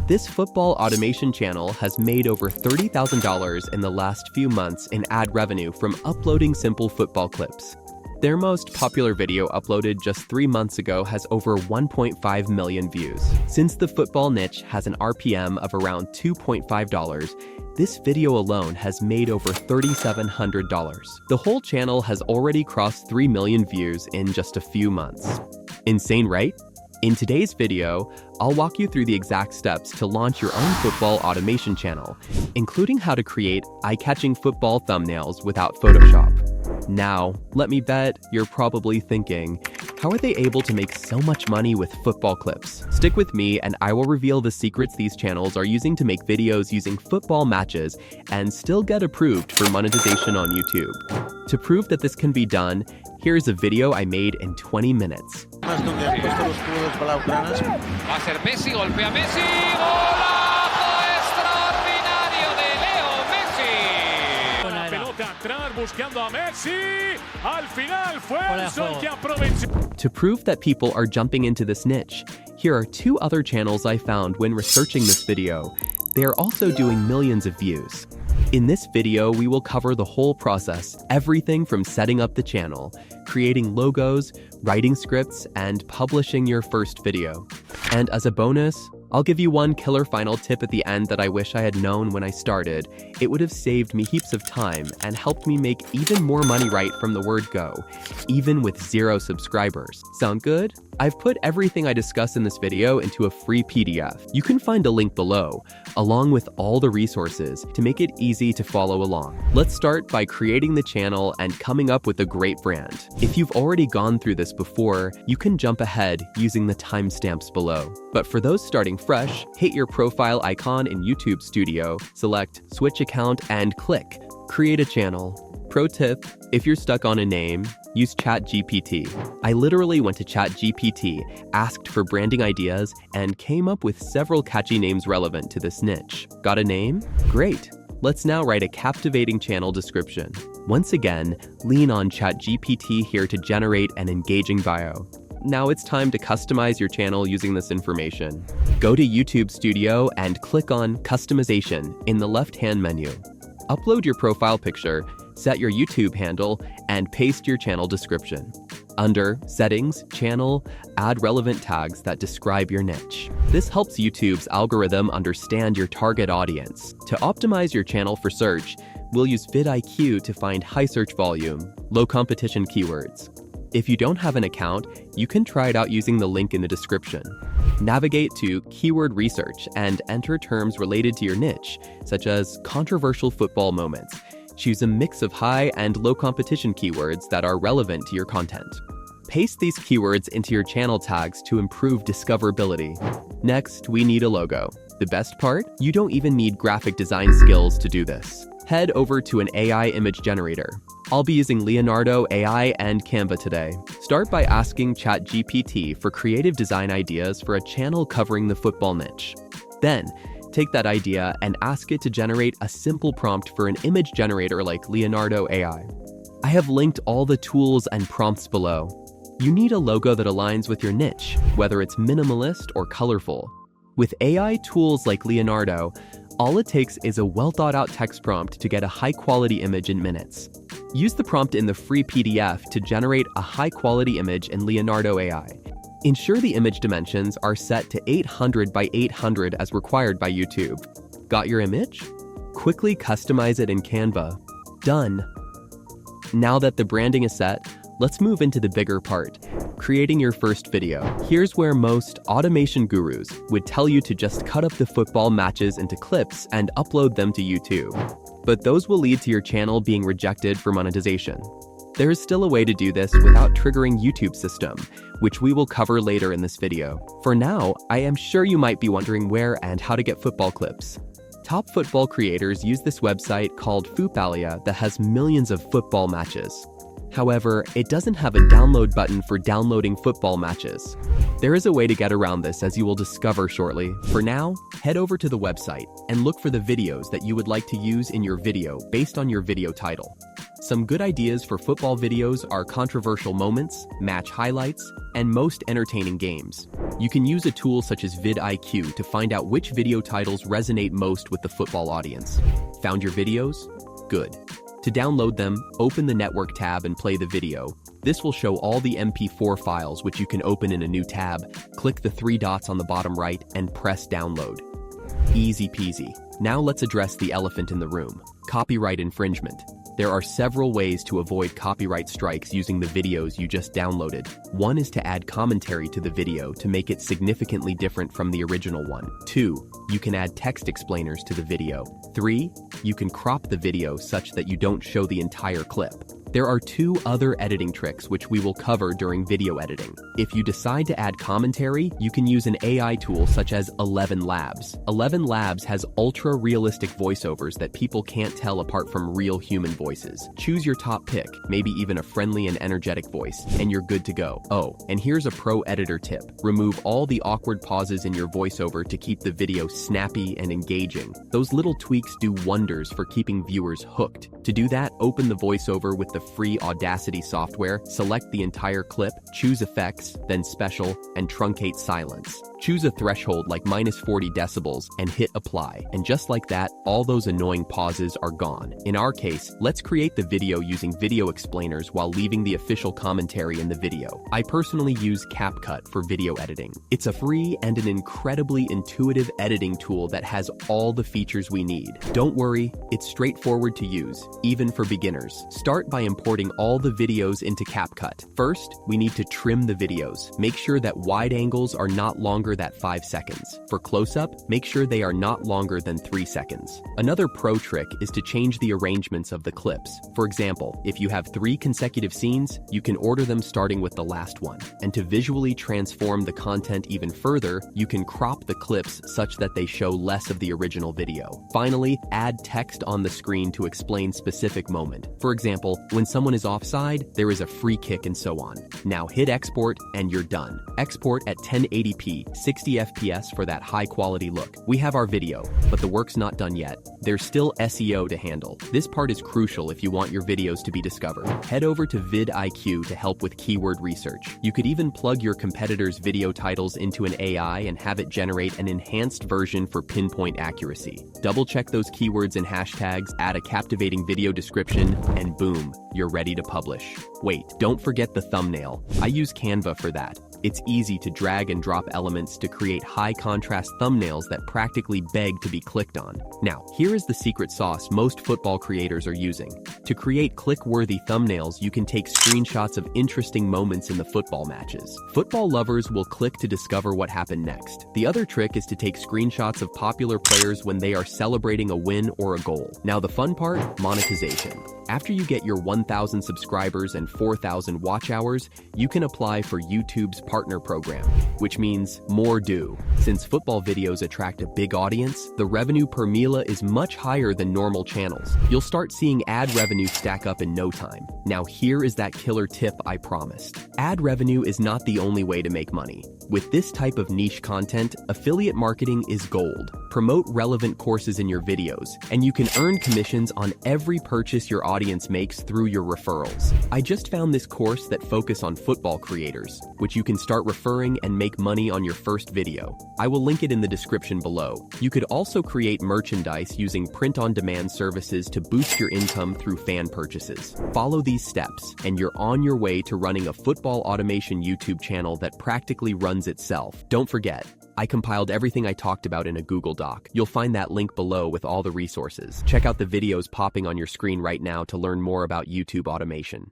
This football automation channel has made over $30,000 in the last few months in ad revenue from uploading simple football clips. Their most popular video uploaded just 3 months ago has over 1.5 million views. Since the football niche has an RPM of around $2.5, this video alone has made over $3,700. The whole channel has already crossed 3 million views in just a few months. Insane, right? In today's video, I'll walk you through the exact steps to launch your own football automation channel, including how to create eye-catching football thumbnails without Photoshop. Now, let me bet you're probably thinking, how are they able to make so much money with football clips? Stick with me and I will reveal the secrets these channels are using to make videos using football matches and still get approved for monetization on YouTube. To prove that this can be done, here's a video I made in 20 minutes. Va a ser Messi, golpea Messi, golazo extraordinario de Leo Messi. La pelota atrás buscando a Messi. Al final fue Enzo el que aprovechó. To prove that people are jumping into this niche, here are 2 other channels I found when researching this video. They are also doing millions of views. In this video, we will cover the whole process, everything from setting up the channel, creating logos, writing scripts, and publishing your first video. And as a bonus, I'll give you one killer final tip at the end that I wish I had known when I started. It would have saved me heaps of time and helped me make even more money right from the word go, even with 0 subscribers. Sound good? I've put everything I discuss in this video into a free PDF. You can find a link below, along with all the resources to make it easy to follow along. Let's start by creating the channel and coming up with a great brand. If you've already gone through this before, you can jump ahead using the timestamps below. But for those starting fresh, hit your profile icon in YouTube Studio, select Switch Account, and click Create a Channel. Pro tip, if you're stuck on a name, use ChatGPT. I literally went to ChatGPT, asked for branding ideas, and came up with several catchy names relevant to this niche. Got a name? Great! Let's now write a captivating channel description. Once again, lean on ChatGPT here to generate an engaging bio. Now it's time to customize your channel using this information. Go to YouTube Studio and click on Customization in the left-hand menu. Upload your profile picture, set your YouTube handle, and paste your channel description. Under Settings, Channel, add relevant tags that describe your niche. This helps YouTube's algorithm understand your target audience. To optimize your channel for search, we'll use vidIQ to find high search volume, low competition keywords. If you don't have an account, you can try it out using the link in the description. Navigate to Keyword Research and enter terms related to your niche, such as controversial football moments. Choose a mix of high and low competition keywords that are relevant to your content. Paste these keywords into your channel tags to improve discoverability. Next, we need a logo. The best part? You don't even need graphic design skills to do this. Head over to an AI image generator. I'll be using Leonardo AI and Canva today. Start by asking ChatGPT for creative design ideas for a channel covering the football niche. Then, take that idea and ask it to generate a simple prompt for an image generator like Leonardo AI. I have linked all the tools and prompts below. You need a logo that aligns with your niche, whether it's minimalist or colorful. With AI tools like Leonardo, all it takes is a well-thought-out text prompt to get a high-quality image in minutes. Use the prompt in the free PDF to generate a high-quality image in Leonardo AI. Ensure the image dimensions are set to 800 by 800 as required by YouTube. Got your image? Quickly customize it in Canva. Done. Now that the branding is set, let's move into the bigger part, creating your first video. Here's where most automation gurus would tell you to just cut up the football matches into clips and upload them to YouTube. But those will lead to your channel being rejected for monetization. There is still a way to do this without triggering YouTube's system, which we will cover later in this video. For now, I am sure you might be wondering where and how to get football clips. Top football creators use this website called Foopalia that has millions of football matches. However, it doesn't have a download button for downloading football matches. There is a way to get around this, as you will discover shortly. For now, head over to the website and look for the videos that you would like to use in your video based on your video title. Some good ideas for football videos are controversial moments, match highlights, and most entertaining games. You can use a tool such as vidIQ to find out which video titles resonate most with the football audience. Found your videos? Good. To download them, open the Network tab and play the video. This will show all the MP4 files, which you can open in a new tab. Click the 3 dots on the bottom right and press download. Easy peasy. Now let's address the elephant in the room: copyright infringement. There are several ways to avoid copyright strikes using the videos you just downloaded. One is to add commentary to the video to make it significantly different from the original one. 2. You can add text explainers to the video. 3. You can crop the video such that you don't show the entire clip. There are 2 other editing tricks which we will cover during video editing. If you decide to add commentary, you can use an AI tool such as ElevenLabs. ElevenLabs has ultra-realistic voiceovers that people can't tell apart from real human voices. Choose your top pick, maybe even a friendly and energetic voice, and you're good to go. Oh, and here's a pro editor tip. Remove all the awkward pauses in your voiceover to keep the video snappy and engaging. Those little tweaks do wonders for keeping viewers hooked. To do that, open the voiceover with the free Audacity software, select the entire clip, choose Effects, then Special, and truncate silence. Choose a threshold like -40 decibels and hit apply. And just like that, all those annoying pauses are gone. In our case, let's create the video using video explainers while leaving the official commentary in the video. I personally use CapCut for video editing. It's a free and an incredibly intuitive editing tool that has all the features we need. Don't worry, it's straightforward to use, even for beginners. Start by importing all the videos into CapCut. First, we need to trim the videos. Make sure that wide angles are not longer than 5 seconds. For close-up, make sure they are not longer than 3 seconds. Another pro trick is to change the arrangements of the clips. For example, if you have 3 consecutive scenes, you can order them starting with the last one. And to visually transform the content even further, you can crop the clips such that they show less of the original video. Finally, add text on the screen to explain specific moment. For example, when someone is offside, there is a free kick and so on. Now hit export and you're done. Export at 1080p, 60 FPS for that high-quality look. We have our video, but the work's not done yet. There's still SEO to handle. This part is crucial if you want your videos to be discovered. Head over to vidIQ to help with keyword research. You could even plug your competitors' video titles into an AI and have it generate an enhanced version for pinpoint accuracy. Double-check those keywords and hashtags, add a captivating video description, and boom, you're ready to publish. Wait, don't forget the thumbnail. I use Canva for that. It's easy to drag and drop elements to create high-contrast thumbnails that practically beg to be clicked on. Now, here is the secret sauce most football creators are using. To create click-worthy thumbnails, you can take screenshots of interesting moments in the football matches. Football lovers will click to discover what happened next. The other trick is to take screenshots of popular players when they are celebrating a win or a goal. Now the fun part, monetization. After you get your 1,000 subscribers and 4,000 watch hours, you can apply for YouTube's partner program, which means more due. Since football videos attract a big audience, the revenue per mila is much higher than normal channels. You'll start seeing ad revenue stack up in no time. Now here is that killer tip I promised. Ad revenue is not the only way to make money. With this type of niche content, affiliate marketing is gold. Promote relevant courses in your videos, and you can earn commissions on every purchase your audience makes through your referrals. I just found this course that focuses on football creators, which you can start referring and make money on your first video. I will link it in the description below. You could also create merchandise using print-on-demand services to boost your income through fan purchases. Follow these steps, and you're on your way to running a football automation YouTube channel that practically runs itself. Don't forget, I compiled everything I talked about in a Google Doc. You'll find that link below with all the resources. Check out the videos popping on your screen right now to learn more about YouTube automation.